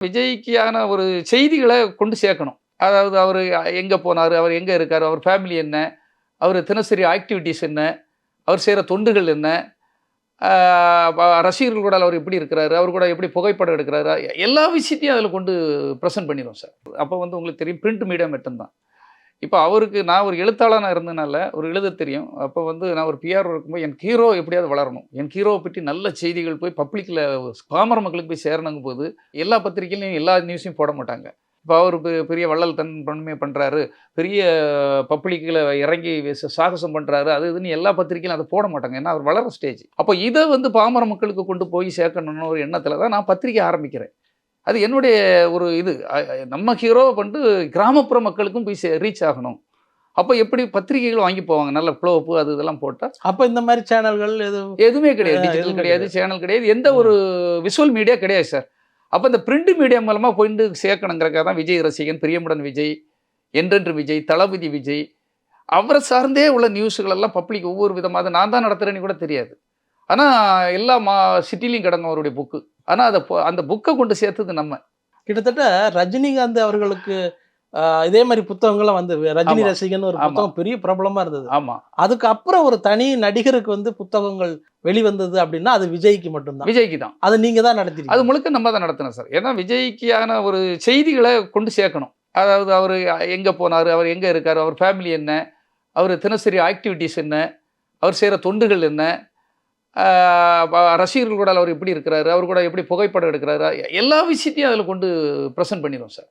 விஜய்க்கான ஒரு செய்திகள கொண்டு சேர்க்கணும். அதாவது அவரு எங்க போனாரு? அவர் எங்க இருக்காரு? அவர் ஃபேமிலி என்ன? அவரு தினசரி ஆக்டிவிட்டீஸ் என்ன? அவர் செய்ற தொண்டுகள் என்ன? ஆ ரசிகர்கள் கூட அவர் எப்படி இருக்கிறாரு? அவர் கூட எப்படி புகைப்படம் எடுக்கிறாரு? எல்லா விஷயத்தையும் அதில கொண்டு பிரசன்ட் பண்ணிருவோம் சார். அப்ப வந்து உங்களுக்கு தெரியும் பிரிண்ட் மீடியா மட்டும் தான். இப்ப அவருக்கு நான் ஒரு எழுத்தாளனா இருந்தனால, ஒரு எழுதத் தெரியும். அப்ப வந்து நான் ஒரு பிஆர்ஓ இருக்கும்போது, என் ஹீரோ எப்படியாவது வளரணும். என் ஹீரோவ பத்தி நல்ல செய்திகள் போய் பப்ளிக்ல பாமர மக்களுக்கு போய் சேரணுங்கும்போது, எல்லா பத்திரிகையிலயும் எல்லா நியூஸையும் போட மாட்டாங்க. இப்ப அவரு பெரிய வள்ளல் தன்மை பண்றாரு. பெரிய பப்ளிக்ல இறங்கி சாகசம் பண்றாரு. அது இதுன்னு எல்லா பத்திரிகையிலும் அத போட மாட்டாங்க. ஏன்னா, அவர் வளர்ற ஸ்டேஜ். அப்ப இத வந்து பாமர மக்களுக்கு கொண்டு போய் சேர்க்கணும்னு ஒரு எண்ணத்துல தான் நான் பத்திரிகை ஆரம்பிக்கிறேன். அது என்னுடைய ஒரு இது. நம்ம ஹீரோவ வந்து கிராமப்புற மக்களுக்கும் போய் ரீச் ஆகணும். அப்ப எப்படி பத்திரிகைகள் வாங்கி போவாங்க. நல்ல ப்ளோப் அது இதெல்லாம் போட்டா. அப்ப இந்த மாரி சேனல்கள் எதுவுமே கிடையாது. டிஜிட்டல் எதுவுமே கிடையாது, கிடையாது. சேனல் கிடையாது. எந்த ம். ஒரு விஷுவல் மீடியா கிடையாது சார். அப்ப இந்த பிரிண்ட் மீடியா மூலமா கொண்டு சேர்க்கணுங்கிறதுக்காக தான் விஜய் ரசிகன், பிரியமுடன் விஜய், என்றென்று விஜய், தளபதி விஜய், அவர சார்ந்தே உள்ள நியூஸ்கள் எல்லாம் பப்ளிக் ஒவ்வொரு விதமா அத நான் தான் நடத்துறேன்னு கூட தெரியாது. ஆனா எல்லா சிட்டிலயும் கிடக்கும் அவருடைய புக்கு. ஆனா அந்த புக்க கொண்டு சேர்த்தது நம்ம. கிட்டத்தட்ட ரஜினிகாந்த் அவர்களுக்கு இதே மாரி புத்தகங்கள்லாம் வந்து ரஜினி ஆமா, ரசிகன்னு ஒரு ஆமா, புத்தகம் பெரிய பிரபலமா இருந்தது. ஆமா. அதுக்கப்புறம் ஒரு தனி நடிகருக்கு வந்து புத்தகங்கள் வெளிவந்தது அப்டின்னா, அது விஜய்க்கு மட்டும் தான். விஜய்க்கு தான். அத நீங்க தான் அது நடத்தியிருக்கீங்க. முழுக்க நம்ம தான் நடத்தினோம் சார். ஏன்னா விஜய்க்கான ஒரு செய்திகள கொண்டு சேர்க்கணும். அதாவது அவரு எங்க போனாரு? அவர் எங்க இருக்காரு? அவர் ஃபேமிலி என்ன? அவரு தினசரி ஆக்டிவிட்டீஸ் என்ன? அவர் செய்ற தொண்டுகள் என்ன? ஆ ரசிகர்கள் கூட அவர் எப்படி இருக்கிறாரு? அவர் கூட எப்படி புகைப்படம் எடுக்கிறாரு? எல்லா விஷயத்தையும் அதில கொண்டு பிரசன்ட் பண்ணிருவோம் சார்.